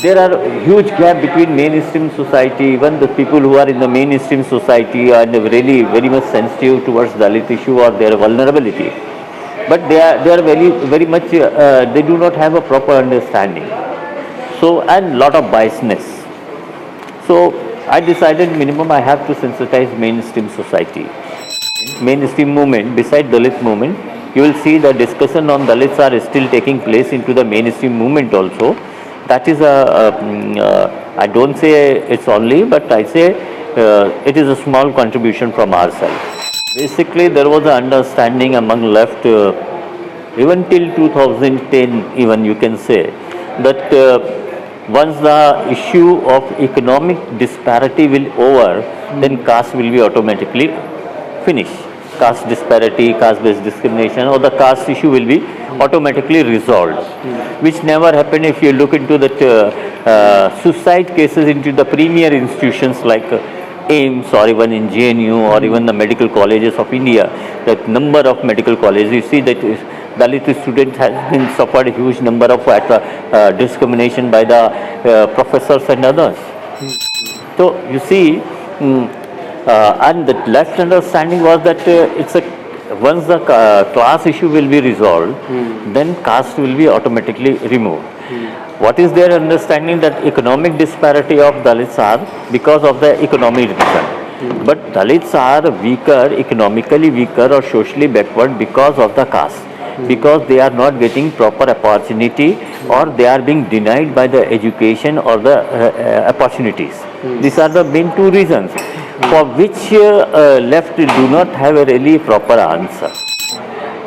There are huge gap between mainstream society. Even the people who are in the mainstream society are really very much sensitive towards Dalit issue or their vulnerability. But they are very much they do not have a proper understanding. So, and lot of biasness. So I decided minimum I have to sensitize mainstream society. Mainstream movement, beside Dalit movement, you will see the discussion on Dalits are still taking place into the mainstream movement also. That is I don't say it's only, but I say it is a small contribution from our side. Basically, there was an understanding among left, even till 2010, even you can say, that once the issue of economic disparity will over, then caste will be automatically finished. Caste disparity, caste-based discrimination, or the caste issue will be automatically resolved, which never happened. If you look into the suicide cases into the premier institutions like AIMS or even in JNU or even the medical colleges of India, that number of medical colleges, you see that Dalit students has been suffered a huge number of discrimination by the professors and others. So you see, and the left understanding was that it's a once the class issue will be resolved, then caste will be automatically removed. What is their understanding? That economic disparity of Dalits are because of the economic reason. But Dalits are weaker, economically weaker or socially backward because of the caste. Because they are not getting proper opportunity or they are being denied by the education or the opportunities. These are the main two reasons for which left do not have a really proper answer.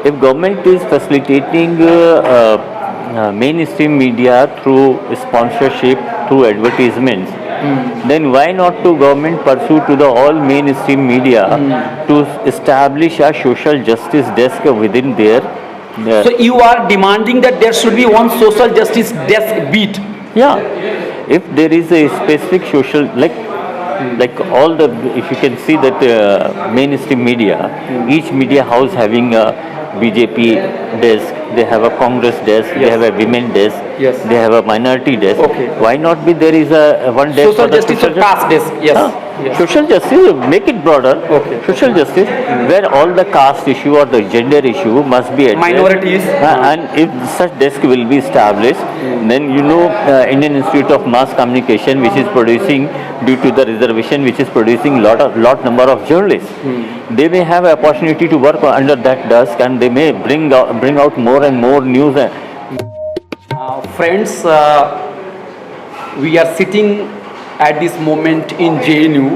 If government is facilitating mainstream media through sponsorship, through advertisements, then why not to government pursue to the all mainstream media to establish a social justice desk within their So you are demanding that there should be one social justice desk beat? Yeah, if there is a specific social, like all the, if you can see that mainstream media, each media house having a BJP desk, they have a Congress desk, they have a women desk, they have a minority desk. Why not be there is a one desk social justice or caste desk? Social justice, make it broader. Social justice, where all the caste issue or the gender issue must be addressed. Minorities. And if such desk will be established, then Indian Institute of Mass Communication, which is producing due to the reservation, which is producing lot number of journalists. They may have an opportunity to work under that desk, and they may bring out more and more news. Friends, we are sitting at this moment in JNU,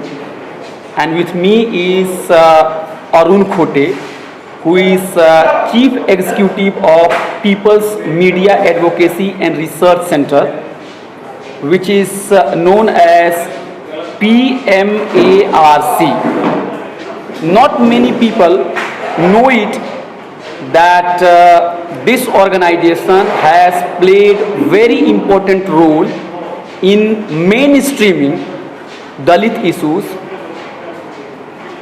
and with me is Arun Khote, who is Chief Executive of People's Media Advocacy and Research Center, which is known as PMARC. Not many people know it that this organization has played very important role in mainstreaming Dalit issues.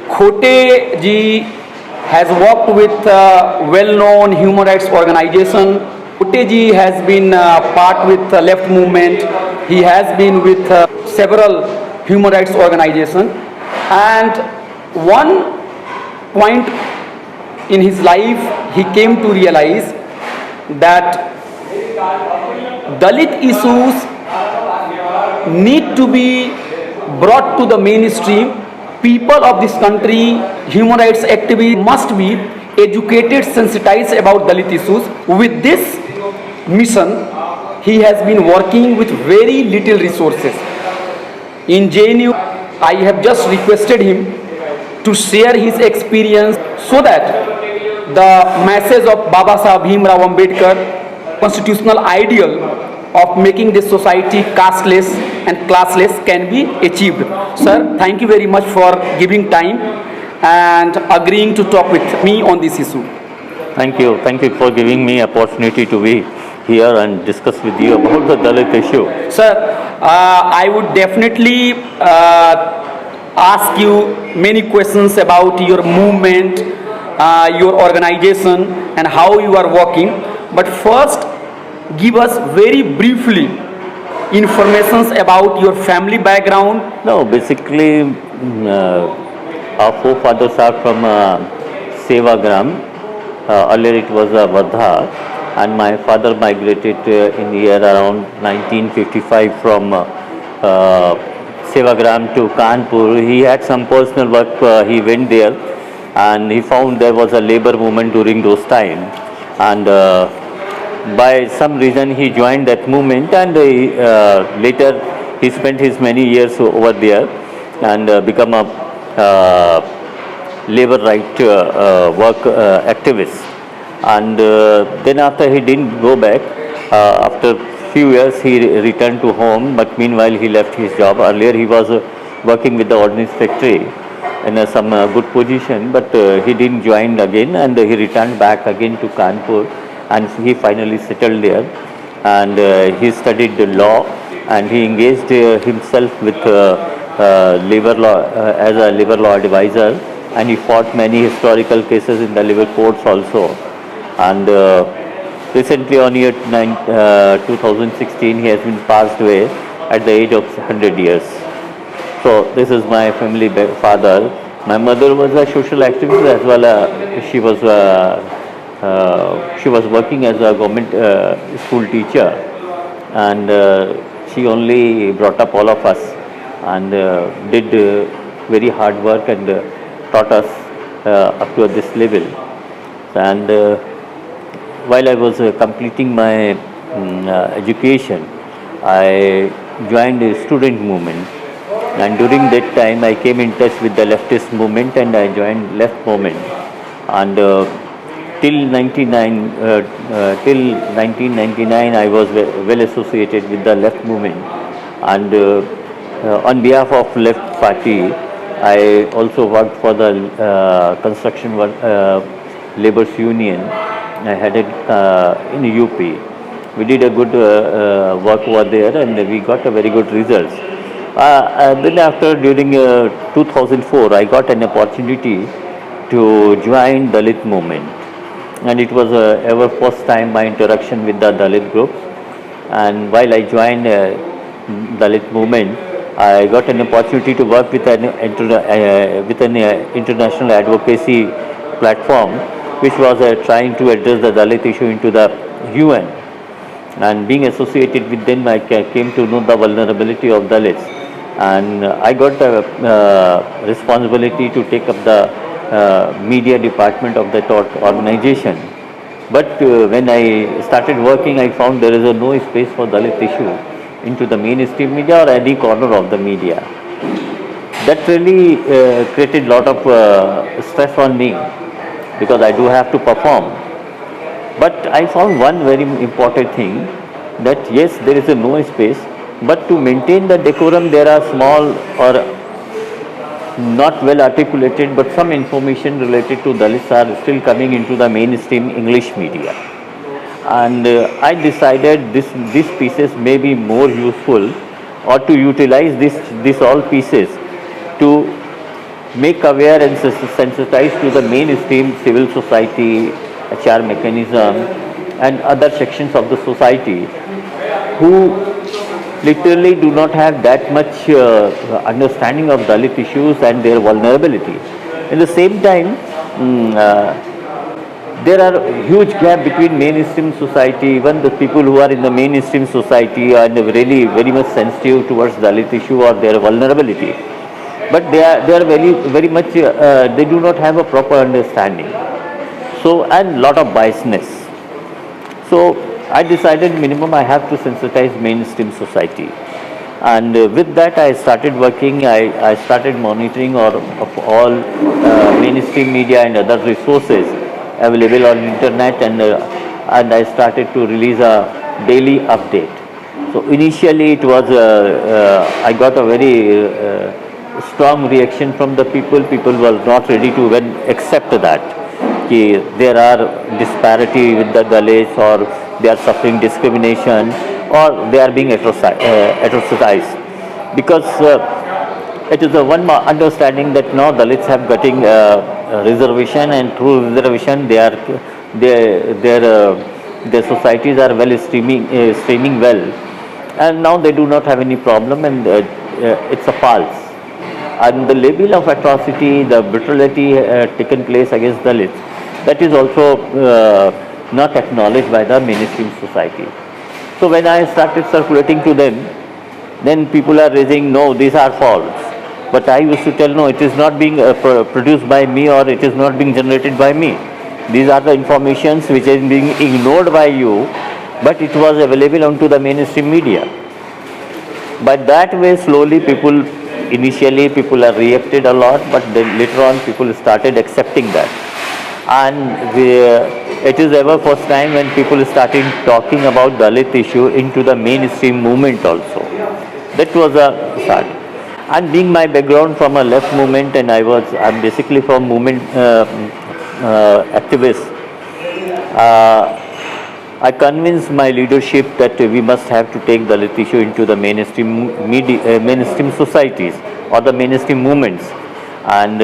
Khote ji has worked with well-known human rights organization. Khote ji has been part with left movement. He has been with several human rights organizations. And one point in his life, he came to realize that Dalit issues need to be brought to the mainstream. People of this country, human rights activists must be educated, sensitized about Dalit issues. With this mission, he has been working with very little resources. In JNU, I have just requested him to share his experience so that the message of Baba Sahib Bhim Ambedkar constitutional ideal of making this society casteless and classless can be achieved. Sir, thank you very much for giving time and agreeing to talk with me on this issue. Thank you for giving me opportunity to be here and discuss with you about the Dalit issue. Sir, I would definitely ask you many questions about your movement, your organization and how you are working. But first, give us very briefly informations about your family background? No, basically, our forefathers are from Sevagram. Earlier it was Vardha, and my father migrated in the year around 1955 from Sevagram to Kanpur. He had some personal work. He went there, and he found there was a labor movement during those times, and by some reason he joined that movement, and later he spent his many years over there and become a labor right work activist. And then after he didn't go back. After few years he returned to home, but meanwhile he left his job. Earlier he was working with the ordnance factory in some good position, but he didn't join again, and he returned back again to Kanpur, and he finally settled there, and he studied the law, and he engaged himself with labor law as a labor law advisor, and he fought many historical cases in the labor courts also. And recently on year 2016 he has been passed away at the age of 100 years. So this is my family father. My mother was a social activist as well. She was working as a government school teacher, and she only brought up all of us, and did very hard work, and taught us up to this level. And while I was completing my education, I joined a student movement, and during that time I came in touch with the leftist movement, and I joined left movement, and till 1999 I was well associated with the left movement, and on behalf of left party I also worked for the construction laborers union. I had it in UP. We did a good work over there, and we got a very good results. Then after, during 2004, I got an opportunity to join Dalit movement, and it was ever first time my interaction with the Dalit groups. And while I joined Dalit movement, I got an opportunity to work with an international advocacy platform, which was trying to address the Dalit issue into the UN. And being associated with them, I came to know the vulnerability of Dalits, and I got the responsibility to take up the media department of that organization. But when I started working, I found there is no space for Dalit issue into the mainstream media or any corner of the media. That really created a lot of stress on me, because I do have to perform. But I found one very important thing, that yes, there is no space, but to maintain the decorum there are small or not well articulated, but some information related to Dalits are still coming into the mainstream English media. And I decided these pieces may be more useful, or to utilize this all pieces to make aware and sensitize to the mainstream civil society, HR mechanism, and other sections of the society who literally do not have that much understanding of Dalit issues and their vulnerability. At the same time, there are huge gap between mainstream society. Even the people who are in the mainstream society are really very much sensitive towards Dalit issue or their vulnerability. But they are very much they do not have a proper understanding. So, and lot of biasness. So I decided minimum I have to sensitize mainstream society, and with that I started working. I started monitoring of all mainstream media and other resources available on internet, and I started to release a daily update. So initially it was I got a very strong reaction from the people. People were not ready to even accept that there are disparity with the Dalits, or they are suffering discrimination, or they are being atrocized. Because it is a one understanding that now Dalits have getting reservation, and through reservation their societies are well streaming well, and now they do not have any problem, and it's a false. And the level of atrocity, the brutality taken place against Dalits, that is also not acknowledged by the mainstream society. So when I started circulating to them, then people are raising, no, these are false. But I used to tell, no, it is not being produced by me, or it is not being generated by me. These are the informations which is being ignored by you, but it was available onto the mainstream media. By that way, slowly initially people are reacted a lot, but then later on people started accepting that. And it is ever first time when people started talking about Dalit issue into the mainstream movement also. That was a start. And being my background from a left movement, and I'm basically from movement activist, I convinced my leadership that we must have to take Dalit issue into the mainstream media, mainstream societies or the mainstream movements, and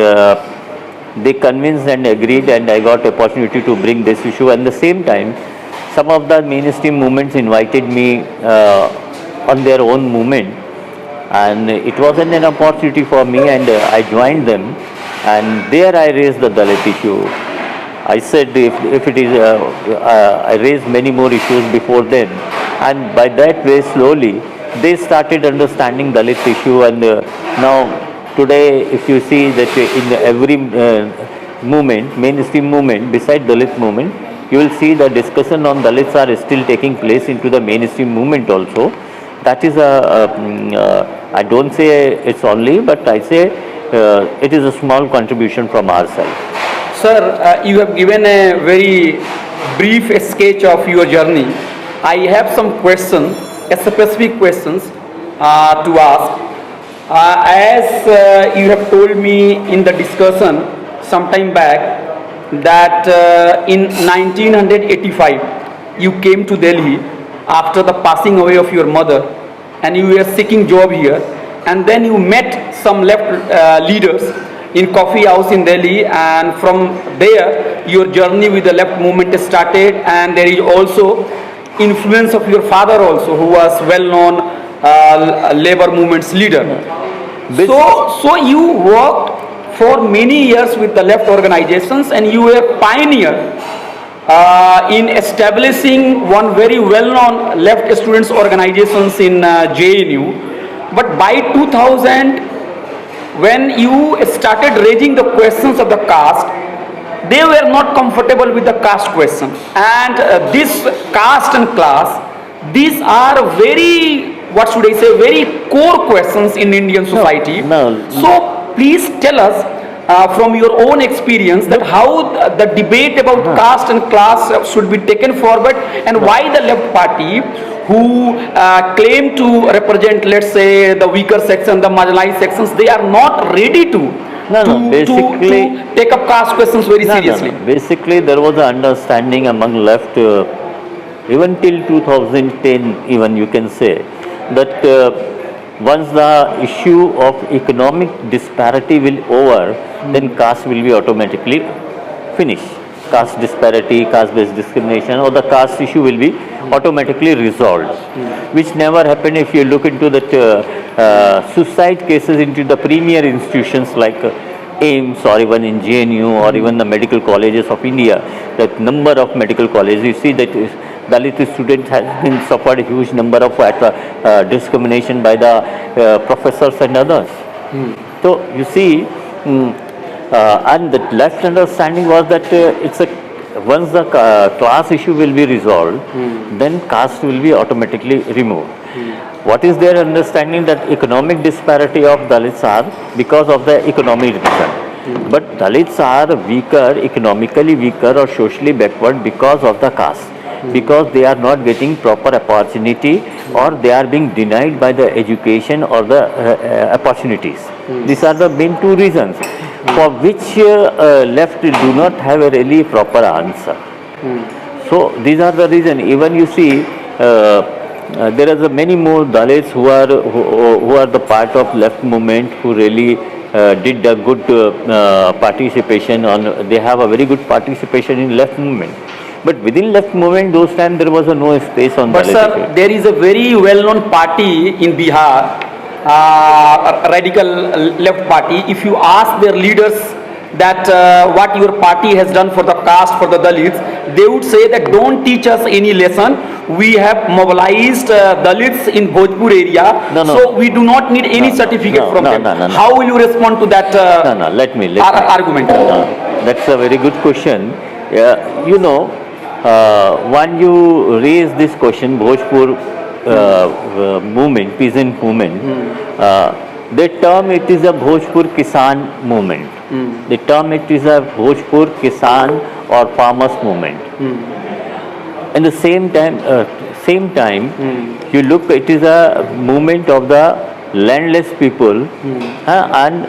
they convinced and agreed, and I got opportunity to bring this issue. And at the same time, some of the mainstream movements invited me on their own movement, and it wasn't an opportunity for me, and I joined them, and there I raised the Dalit issue. I said if it is, I raised many more issues before then, and by that way slowly they started understanding Dalit issue. And now today, if you see that in every movement, mainstream movement beside Dalit movement, you will see the discussion on Dalits are still taking place into the mainstream movement also. That is I don't say it's only, but I say it is a small contribution from our side. Sir, you have given a very brief sketch of your journey. I have some questions, specific questions to ask. As you have told me in the discussion some time back that in 1985 you came to Delhi after the passing away of your mother, and you were seeking job here, and then you met some left leaders in coffee house in Delhi, and from there your journey with the left movement started. And there is also influence of your father also, who was well-known labor movement's leader. So you worked for many years with the left organizations, and you were pioneer in establishing one very well-known left students organizations in JNU. But by 2000, when you started raising the questions of the caste, they were not comfortable with the caste question. And this caste and class, these are very, what should I say, very core questions in Indian society. No. So please tell us from your own experience that how the debate about caste and class should be taken forward, and why the left party, who claim to represent, let's say, the weaker section, the marginalized sections, they are not ready to take up caste questions very seriously. No. Basically, there was an understanding among left, even till 2010, even you can say, that once the issue of economic disparity will over, then caste will be automatically finished. Caste disparity, caste-based discrimination, or the caste issue will be automatically resolved, which never happened. If you look into the suicide cases into the premier institutions like AIMS, or even in JNU, or even the medical colleges of India, that number of medical colleges, you see that Dalit students has been suffered a huge number of discrimination by the professors and others. So you see, and the left understanding was that once the class issue will be resolved, then caste will be automatically removed. What is their understanding? That economic disparity of Dalits are because of the economic reason. But Dalits are weaker, economically weaker or socially backward because of the caste. Because they are not getting proper opportunity, or they are being denied by the education or the opportunities. These are the main two reasons for which left do not have a really proper answer. So these are the reasons. Even you see, there are many more Dalits who are the part of left movement, who really did a good participation on. They have a very good participation in left movement. But within left movement, those times there was no space on But Dalit sir, issue. there is a very well-known party in Bihar, a radical left party. If you ask their leaders that what your party has done for the caste, for the Dalits, they would say that don't teach us any lesson. We have mobilized Dalits in Bhojpur area, No, no. so we do not need any certificate no, from no, them. no, no, no. How will you respond to that Let me. argument? That's a very good question. When you raise this question, Bhojpur movement, peasant movement, they term it is a Bhojpur Kisan movement. They term it is a Bhojpur Kisan or farmers movement. And the same time, you look, it is a movement of the landless people, and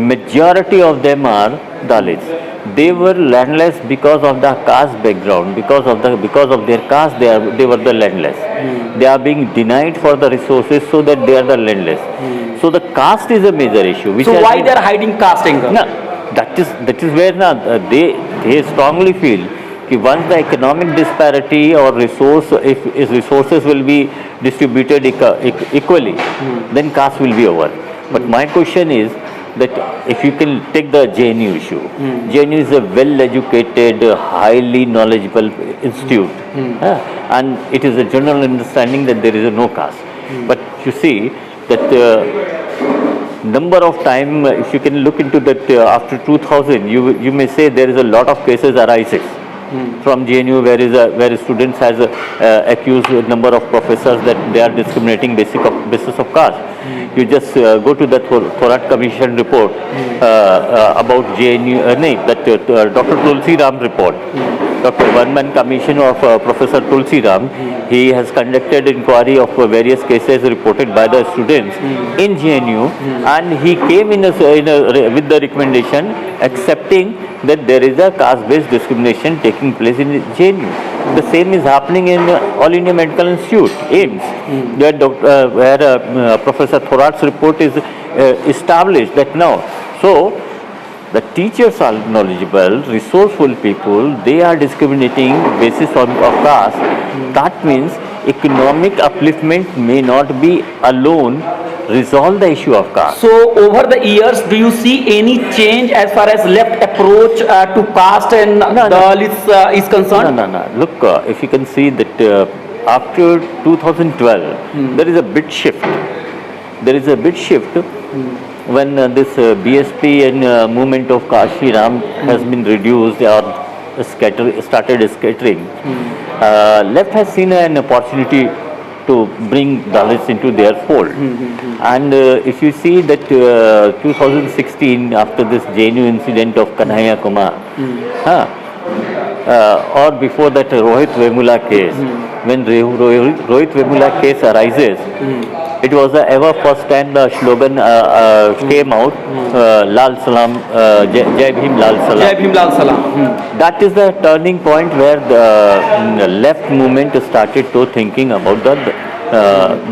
majority of them are Dalits. They were landless because of the caste background, because of their caste, they were the landless. They are being denied for the resources, so that they are the landless. So the caste is a major issue. Which So why they are hiding caste angle? No, that is where they strongly feel that once the economic disparity or if resources will be distributed equally, then caste will be over. But my question is that if you can take the JNU issue, JNU is a well-educated, highly knowledgeable institute, and it is a general understanding that there is no caste. But you see that number of time, if you can look into that after 2000, you may say there is a lot of cases arises from JNU where students has accused a number of professors that they are discriminating basis of caste. You just go to the Thorat Commission report about JNU, Dr. Tulsi Ram report. Dr. One-man commission of Professor Tulsi Ram. He has conducted inquiry of various cases reported by the students in JNU, and he came with the recommendation accepting that there is a caste-based discrimination taking place in JNU. The same is happening in All India Medical Institute, AIMS, where Professor Thorat's report is established that now. So, the teachers are knowledgeable, resourceful people, they are discriminating basis of caste. That means economic upliftment may not be alone resolve the issue of caste. So over the years, do you see any change as far as left approach to caste and Dalits is concerned? No. Look, if you can see that after 2012, there is a bit shift. When this BSP and movement of Kashi Ram has been reduced or started scattering, left has seen an opportunity to bring Dalits into their fold. And if you see that 2016, after this JNU incident of Kanhaiya Kumar, or before that Rohit Vemula case, when Rohit Vemula case arises, it was the ever first time the slogan came out, Lal Salam, Jai Bhim Lal Salam. Jai Bhim Lal Salam. That is the turning point where the left movement started to thinking about the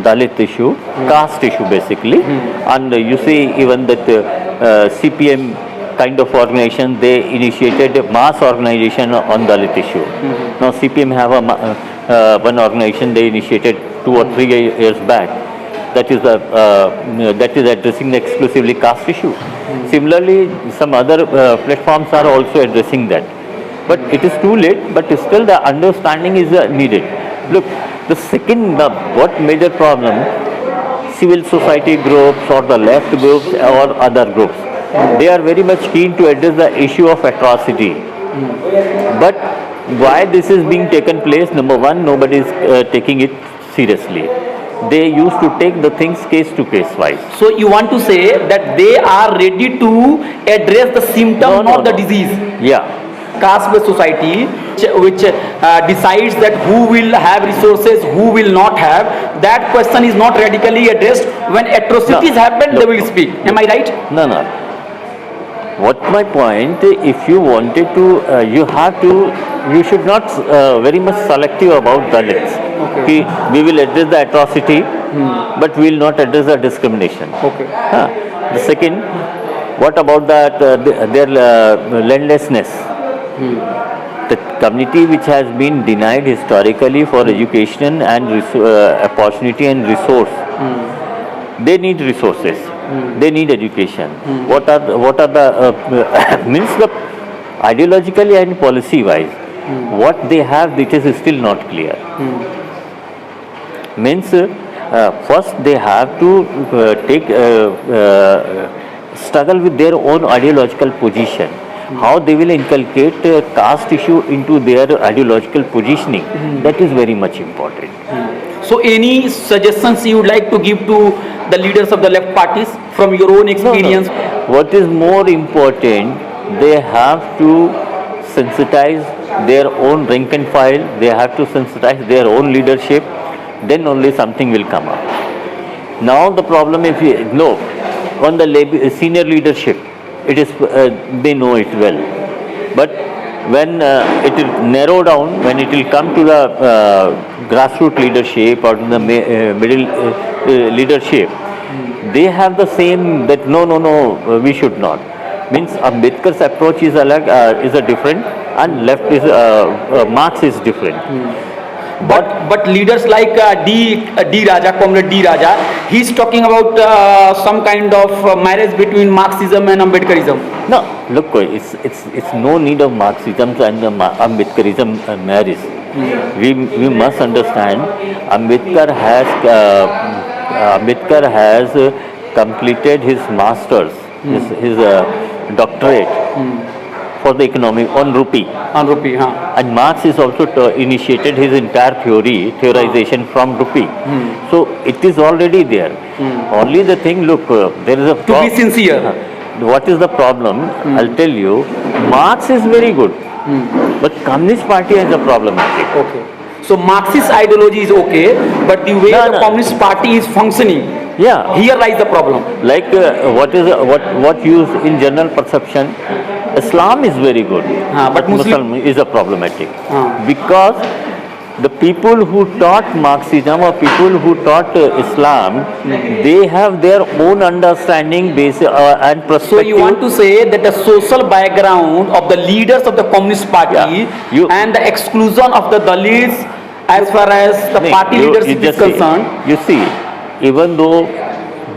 Dalit issue, caste issue basically. And you see even that CPM kind of organization, they initiated a mass organization on Dalit issue. Now CPM have one organization they initiated 2 or 3 years back. That is addressing exclusively caste issue. Similarly, some other platforms are also addressing that. But it is too late, but still the understanding is needed. Look, the second, what major problem, civil society groups or the left groups or other groups, they are very much keen to address the issue of atrocity. But why this is being taken place, number one, nobody is taking it seriously. They used to take the things case to case wise. So you want to say that they are ready to address the symptom, not the disease? Yeah. Caste-based society which decides that who will have resources, who will not have, that question is not radically addressed. When atrocities happen, they will speak. Am I right? No. What my point, if you wanted to, you should not very much selective about Dalits. Okay. We will address the atrocity, but we will not address the discrimination. Okay. The second, what about that their landlessness? the community which has been denied historically for education and opportunity and resource, they need resources, they need education. What are the means the ideologically and policy wise, what they have, it is still not clear. Means first they have to struggle with their own ideological position. How they will inculcate caste issue into their ideological positioning, that is very much important. So any suggestions you would like to give to the leaders of the left parties from your own experience? No. What is more important, they have to sensitize their own rank and file, they have to sensitize their own leadership, then only something will come up. Now the problem is, on the senior leadership, it is they know it well, but when it will narrow down, when it will come to the grassroots leadership or the middle leadership, they have the same that no, we should not. Means Ambedkar's approach is a different, and left is Marx is different. But leaders like Comrade D. Raja, he's talking about some kind of marriage between Marxism and Ambedkarism. No, look, it's no need of Marxism and Ambedkarism marriage. We must understand Ambedkar has completed his masters, his doctorate for the economic on rupee. And Marx is also initiated his entire theorization from rupee. So it is already there. Only the thing, look, there is a to be sincere. What is the problem? I'll tell you. Marx is very good, but Communist Party is a problematic. Okay. So Marxist ideology is okay, but the way the Communist Party is functioning, here lies the problem. Like what used in general perception, Islam is very good, but Muslim is a problematic. Because the people who taught Marxism or people who taught Islam, they have their own understanding base and perspective. So you want to say that the social background of the leaders of the Communist Party and the exclusion of the Dalits as far as the party leadership is concerned. You see, even though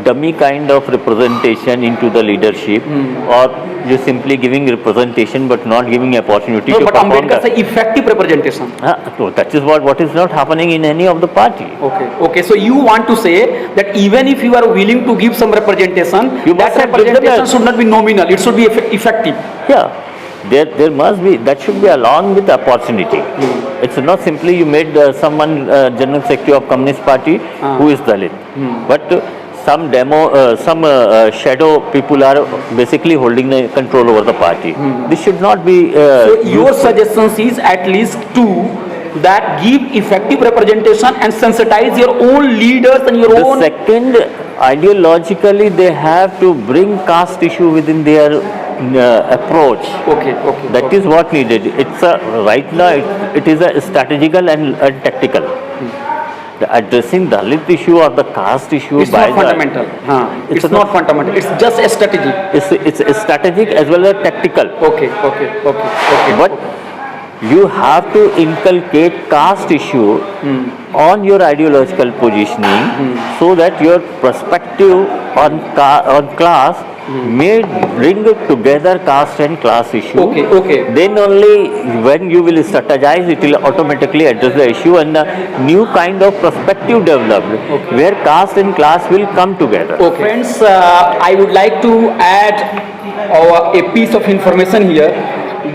dummy kind of representation into the leadership, or you simply giving representation but not giving opportunity to but perform. Ambedkar say effective representation. So that is what is not happening in any of the party. Okay. So you want to say that even if you are willing to give some representation, that representation should not be nominal; it should be effective. Yeah. There must be, that should be along with opportunity. It's not simply you made someone General Secretary of Communist Party who is Dalit, but some shadow people are basically holding the control over the party. This should not be. So your suggestions is at least two, that give effective representation and sensitize your own leaders and your own. The second, ideologically, they have to bring caste issue within their approach. Okay. That is what needed. It's right now. It is a strategical and tactical. Addressing Dalit issue or the caste issue it's not fundamental. It's not fundamental. It's just a strategy. It's strategic as well as tactical. Okay. But you have to inculcate caste issue on your ideological positioning so that your perspective on class may bring together caste and class issue. Okay. Then only when you will strategize, it will automatically address the issue and the new kind of perspective developed where caste and class will come together. Okay. Friends, I would like to add a piece of information here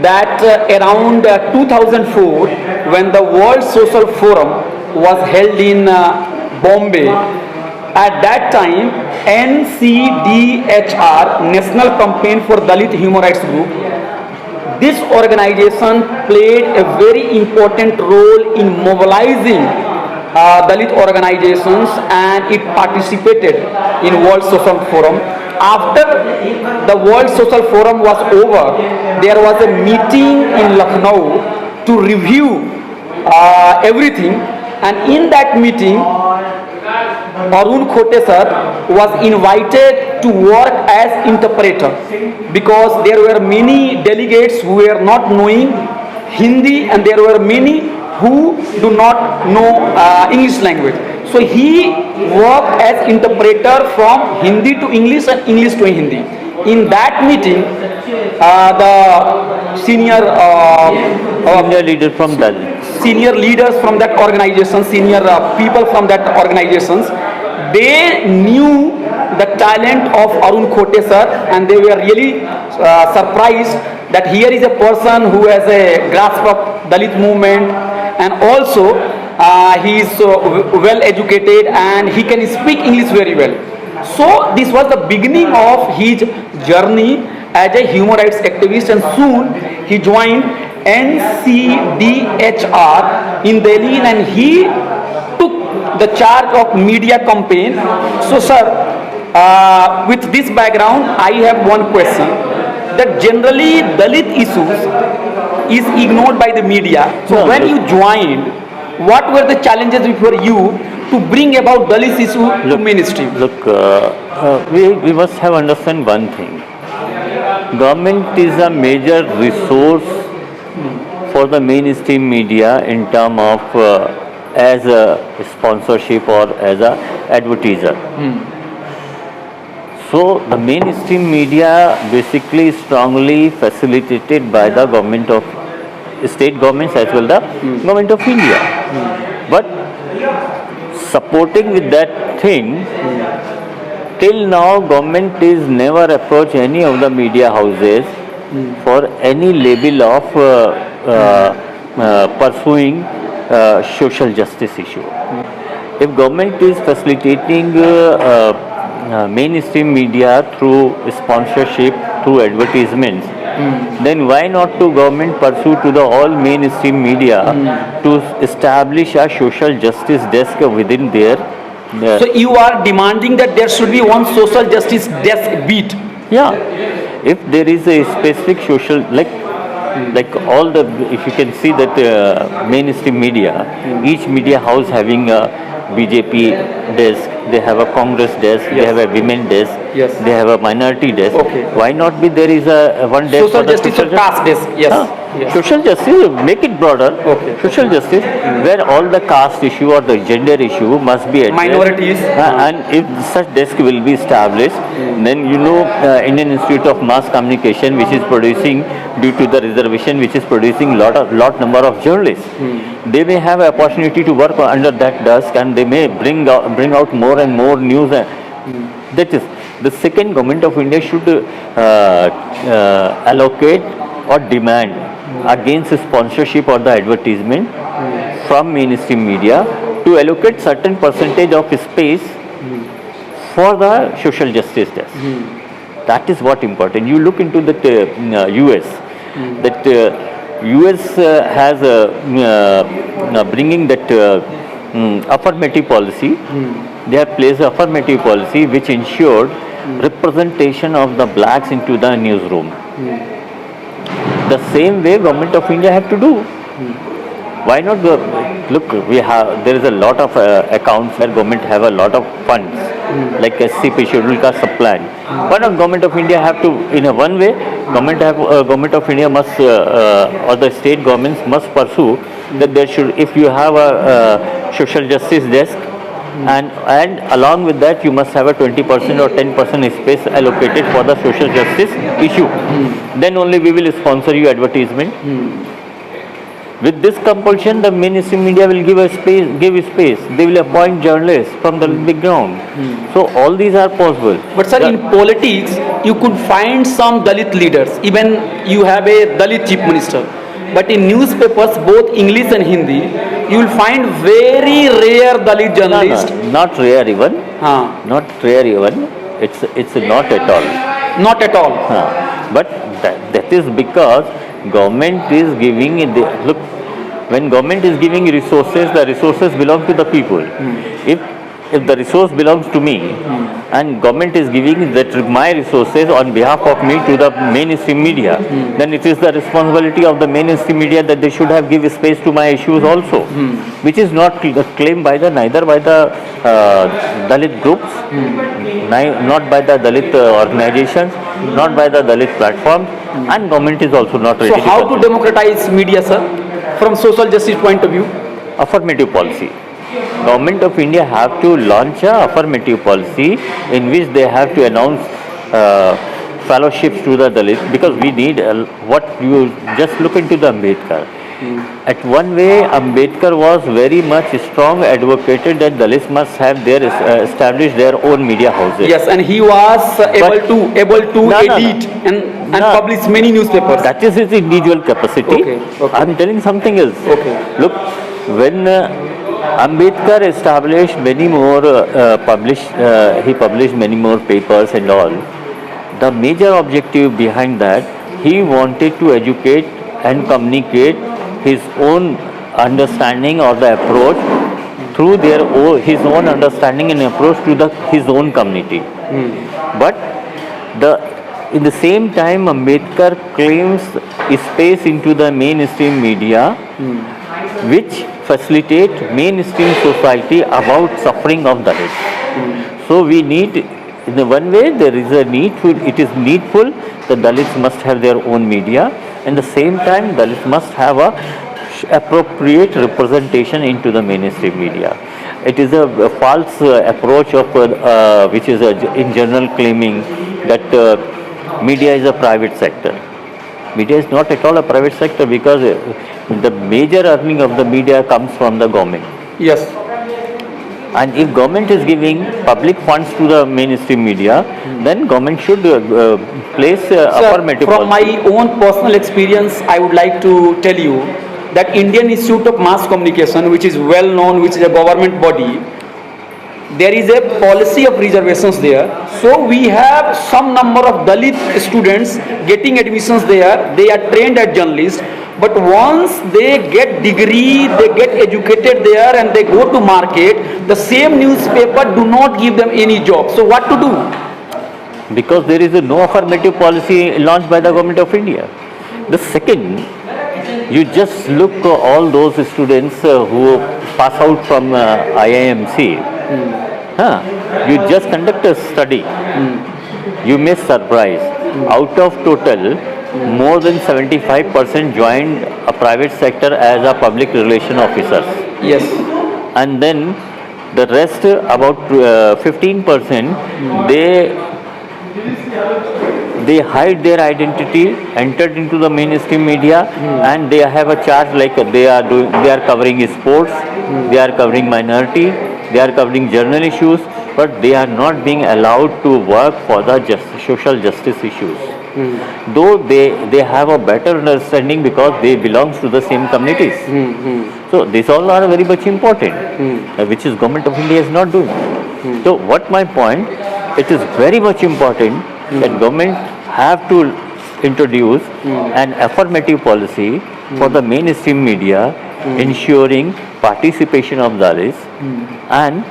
that around 2004, when the World Social Forum was held in Bombay, at that time NCDHR, National Campaign for Dalit Human Rights Group, this organization played a very important role in mobilizing Dalit organizations, and it participated in World Social Forum. After the World Social Forum was over, there was a meeting in Lucknow to review everything, and in that meeting Arun Khote sir was invited to work as interpreter, because there were many delegates who were not knowing Hindi, and there were many who do not know English language. So he worked as interpreter from Hindi to English and English to Hindi. In that meeting, the Senior leader from Dalit. senior leaders from that organization, senior people from that organizations, they knew the talent of Arun Khote sir, and they were really surprised that here is a person who has a grasp of Dalit movement, and also he is well educated and he can speak English very well. So this was the beginning of his journey as a human rights activist, and soon he joined NCDHR in Delhi, and he took the charge of media campaign. So sir, with this background, I have one question, that generally Dalit issues is ignored by the media. So No, when look. you joined, what were the challenges before you to bring about Dalit issue to mainstream? Look, we must have understand one thing. Government is a major resource for the mainstream media in terms of as a sponsorship or as a advertiser. So the mainstream media basically is strongly facilitated by the government of state governments as well the government of India. But supporting with that thing, till now government is never approached any of the media houses for any label of pursuing social justice issue. If government is facilitating mainstream media through sponsorship, through advertisements, then why not to government pursue to the all mainstream media to establish a social justice desk within their So you are demanding that there should be one social justice desk beat. yeah, if there is a specific social like all the, if you can see that mainstream media, each media house having a BJP desk, they have a Congress desk, they have a women desk, Yes. they have a minority desk. Okay. Why not be there is a one desk Social for the justice or caste desk. Yes. Yes. Social justice, make it broader. Okay. Social justice, where all the caste issue or the gender issue must be addressed. Minorities. And if such desk will be established, then Indian Institute of Mass Communication, which is producing due to the reservation, which is producing lot number of journalists, they may have an opportunity to work under that desk, and they may bring out more and more news. That is the second, government of India should allocate or demand against sponsorship or the advertisement from mainstream media to allocate certain percentage of space for the social justice desk. That is what important. You look into the US, that US has bringing that affirmative policy. They have placed affirmative policy which ensured representation of the blacks into the newsroom. The same way government of India have to do. Why not look, there is a lot of accounts where government have a lot of funds, like SCP, scheduled caste supply. Why not government of India have to, in a one way, government of India must or the state governments must pursue that there should, if you have a social justice desk, and along with that you must have a 20% or 10% space allocated for the social justice issue. Then only we will sponsor you advertisement. With this compulsion, the mainstream media will give space. They will appoint journalists from the background. So all these are possible. But sir, in politics, you could find some Dalit leaders. Even you have a Dalit chief minister. But in newspapers, both English and Hindi, you will find very rare Dalit journalists. No, not rare even. Not rare even. It's not at all. Not at all. But that is because government is giving look, when government is giving resources, the resources belong to the people. If the resource belongs to me and government is giving that my resources on behalf of me to the mainstream media, then it is the responsibility of the mainstream media that they should have give space to my issues also, which is not claimed by the neither by the Dalit groups, not by the Dalit organizations, not by the Dalit platforms, and government is also not ready. So how to democratize media, sir, from social justice point of view? Affirmative policy. Government of India have to launch a affirmative policy in which they have to announce fellowships to the Dalits, because we need what you just look into the Ambedkar. At one way, Ambedkar was very much strong advocated that Dalits must have their establish their own media houses. Yes, and he was able to edit and publish many newspapers. That is his individual capacity. Okay. I am telling something else. Okay. Look, when Ambedkar established many more he published many more papers and all. The major objective behind that, he wanted to educate and communicate his own understanding or the approach through his own understanding and approach to his own community. But in the same time, Ambedkar claims space into the mainstream media, which facilitate mainstream society about suffering of Dalits. So we need, in the one way, it is needful that Dalits must have their own media, and the same time Dalits must have a appropriate representation into the mainstream media. It is a false approach of which is in general claiming that media is a private sector. Media is not at all a private sector, because the major earning of the media comes from the government. Yes. And if government is giving public funds to the mainstream media, then government should place affirmative From my policy. own personal experience, I would like to tell you that Indian Institute of Mass Communication, which is well known, which is a government body, there is a policy of reservations there. So we have some number of Dalit students getting admissions there. They are trained as journalists. But once they get degree, they get educated there and they go to market, the same newspaper do not give them any job. So what to do? Because there is no affirmative policy launched by the government of India. The second, you just look all those students who pass out from IIMC. You just conduct a study. You may surprise. Out of total, more than 75% joined a private sector as a public relation officers. Yes. And then the rest, about 15%, they hide their identity, entered into the mainstream media, and they have a charge like they are covering sports, they are covering minority, they are covering general issues, but they are not being allowed to work for the social justice issues. Though they have a better understanding because they belong to the same communities. So these all are very much important, which is government of India is not doing. So what my point, it is very much important that government have to introduce an affirmative policy for the mainstream media, ensuring participation of Dalits and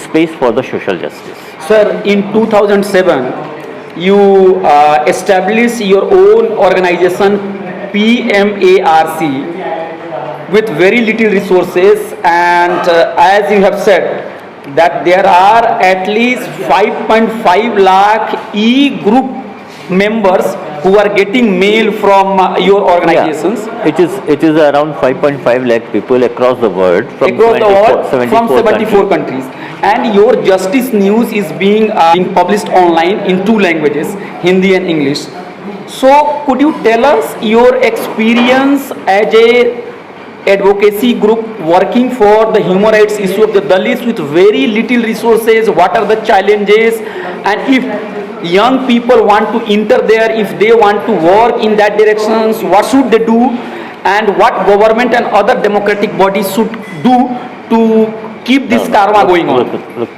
space for the social justice. Sir, in 2007, you established your own organization, PMARC, with very little resources, and as you have said, that there are at least 5.5 lakh e-group members who are getting mail from your organizations. Yeah. It is around 5.5 lakh people across the world from 74 countries. And your justice news is being published online in 2 languages, Hindi and English. So could you tell us your experience as a advocacy group working for the human rights issue of the Dalits with very little resources? What are the challenges? And if young people want to enter there, if they want to work in that directions, what should they do? And what government and other democratic bodies should do to keep this karma going on? Look,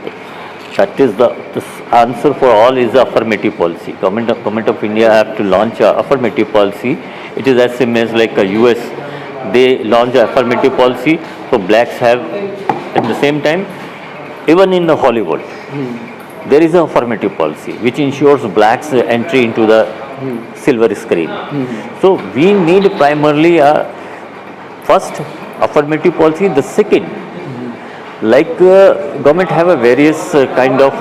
that is the answer for all is affirmative policy. Government of India have to launch a affirmative policy. It is as same as like a US. They launch a affirmative policy, so blacks have at the same time, even in the Hollywood, there is a affirmative policy which ensures blacks entry into the silver screen. So we need primarily a first affirmative policy. The second, like government have a various kind of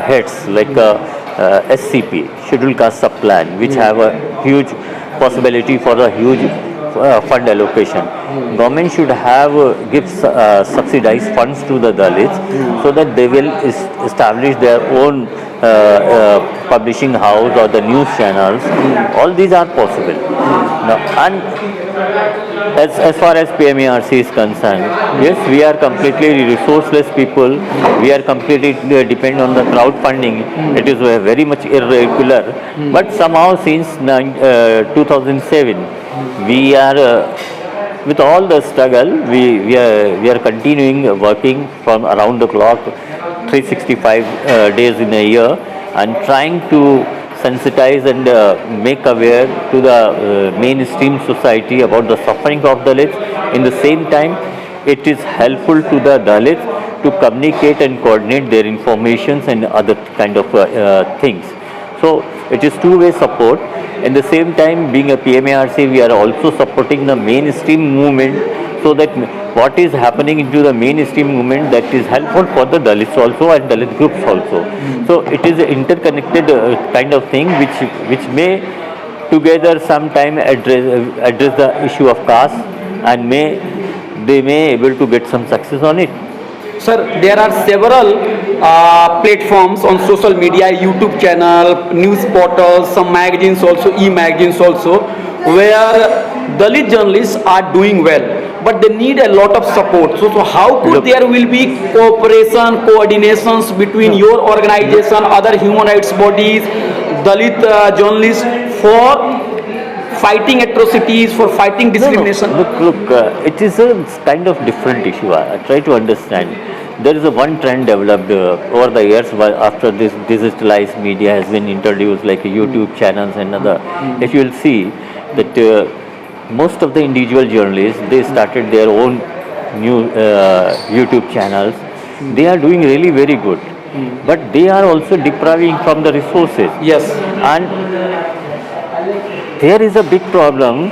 heads like SCP, Scheduled Caste Sub Plan, which have a huge possibility for a huge fund allocation. Government should have give subsidized funds to the Dalits so that they will establish their own publishing house or the news channels. All these are possible. Now, and as far as PMARC is concerned, yes, we are completely resourceless people. We are completely dependent on the crowdfunding. It is very much irregular. But somehow since 2007, we are with all the struggle, we are continuing working from around the clock, 365 days in a year, and trying to sensitize and make aware to the mainstream society about the suffering of Dalits. In the same time, it is helpful to the Dalits to communicate and coordinate their informations and other kind of things. So it is two-way support. In the same time, being a PMARC, we are also supporting the mainstream movement, so that what is happening into the mainstream movement, that is helpful for the Dalits also and Dalit groups also. So it is an interconnected kind of thing which may together sometime address the issue of caste, and they may able to get some success on it. Sir, there are several platforms on social media, YouTube channel, news portals, some magazines also, e-magazines also, where Dalit journalists are doing well, but they need a lot of support. So how could there will be cooperation, coordinations between your organization, other human rights bodies, Dalit journalists for fighting atrocities, for fighting discrimination? No. Look, it is a kind of different issue. I try to understand. There is a one trend developed over the years after this digitalized media has been introduced, like YouTube channels and other. If you will see that most of the individual journalists, they started their own new YouTube channels. They are doing really very good, but they are also depriving from the resources. Yes. And there is a big problem.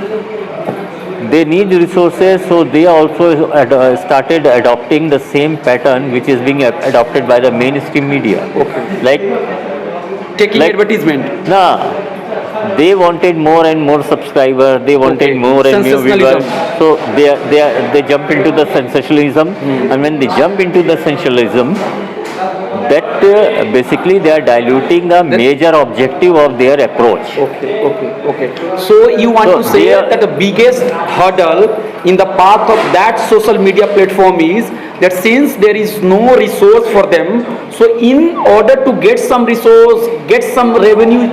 They need resources, so they also started adopting the same pattern which is being adopted by the mainstream media. Okay. Like taking advertisement. Nah, they wanted more and more subscribers. They wanted more and more viewers. So they jump into the sensationalism, and when they jump into the sensationalism, that basically they are diluting the major objective of their approach. Okay. So you want to say that the biggest hurdle in the path of that social media platform is that since there is no resource for them, so in order to get some resource, get some revenue,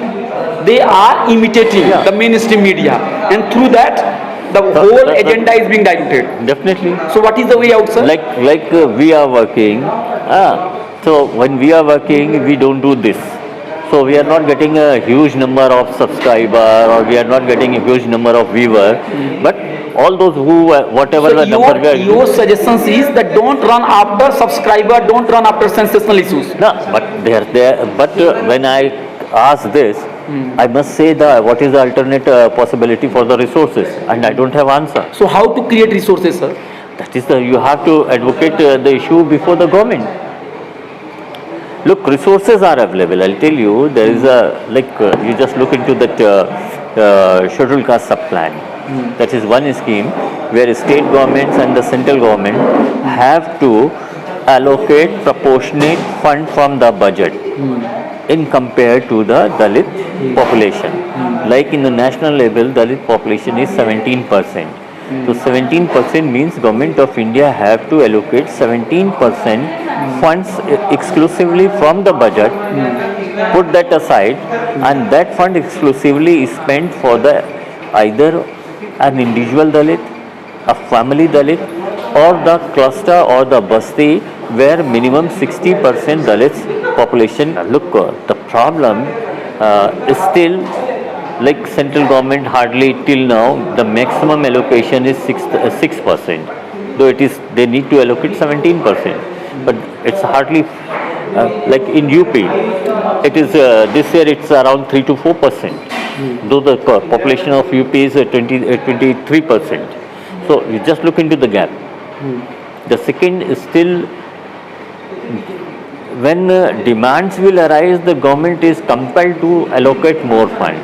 they are imitating the mainstream media, and through that the whole agenda is being diluted. Definitely. So what is the way out, sir? Like we are working. So when we are working, we don't do this. So we are not getting a huge number of subscribers, or we are not getting a huge number of viewers. But all those who, whatever the number we are... Your suggestions is that don't run after subscriber, don't run after sensational issues. No, but they are there. But when I ask this, I must say what is the alternate possibility for the resources, and I don't have answer. So how to create resources, sir? That is you have to advocate the issue before the government. Look, resources are available. I'll tell you, there is you just look into that Scheduled Caste Sub Plan. That is one scheme where state governments and the central government have to allocate proportionate fund from the budget in compared to the Dalit population. Like in the national level, Dalit population is 17%. So 17% means Government of India have to allocate 17% funds exclusively from the budget, put that aside, and that fund exclusively is spent for the either an individual Dalit, a family Dalit, or the cluster or the basti where minimum 60% Dalits population. Look, the problem is still like central government hardly till now the maximum allocation is 6%, though it is they need to allocate 17%, but it's hardly Like in UP, it is this year it's around 3 to 4%. Though the population of UP is 23%. So you just look into the gap. The second is still when demands will arise, the government is compelled to allocate more fund.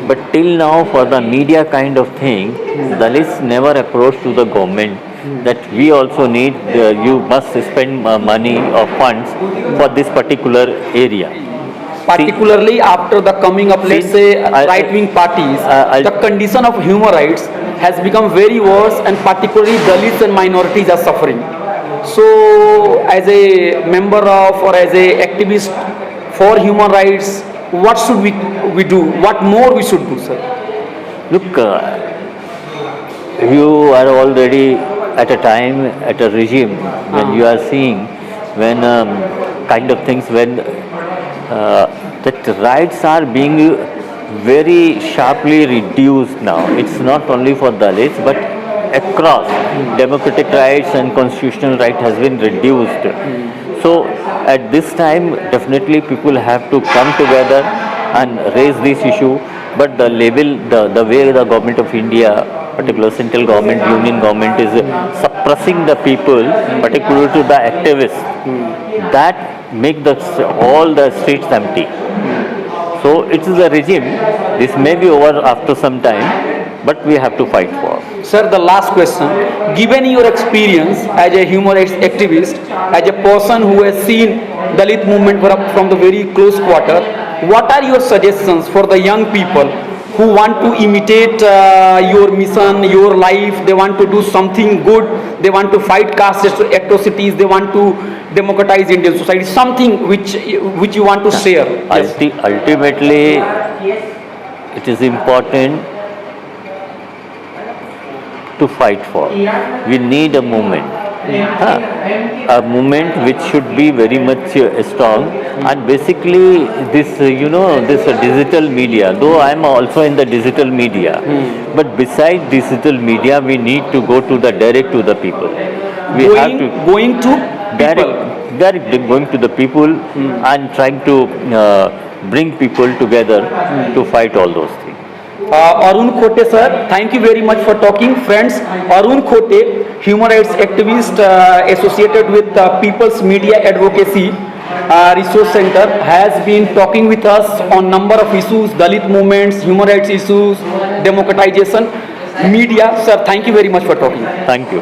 But till now, for the media kind of thing, Dalits never approached to the government that we also need, you must spend money or funds for this particular area. Particularly after the coming up, let's say, right-wing parties, the condition of human rights has become very worse, and particularly Dalits and minorities are suffering. So, as a member of or as a activist for human rights, what should we do? What more we should do, sir? Look, you are already at a time, at a regime when you are seeing when kind of things when that rights are being very sharply reduced now. It's not only for Dalits but across democratic rights and constitutional right has been reduced. So at this time definitely people have to come together and raise this issue, but the level, the way the government of India, particular central government, union government is suppressing the people, particularly to the activists, that make all the streets empty. So it is a regime. This may be over after some time, but we have to fight for. Sir, the last question. Given your experience as a human rights activist, as a person who has seen Dalit movement from the very close quarter, what are your suggestions for the young people who want to imitate your mission, your life? They want to do something good. They want to fight caste atrocities. They want to democratize Indian society. Something which you want to share. Yes. Ultimately, it is important to fight for. We need a movement. A movement which should be very much strong, and basically this this digital media, though I am also in the digital media, but besides digital media we need to go to the direct to the people. We have to going to direct going to the people and trying to bring people together to fight all those things. Arun Khote sir, thank you very much for talking. Friends, Arun Khote, human rights activist associated with People's Media Advocacy Resource Center, has been talking with us on number of issues, Dalit movements, human rights issues, democratization, media. Sir, thank you very much for talking. Thank you.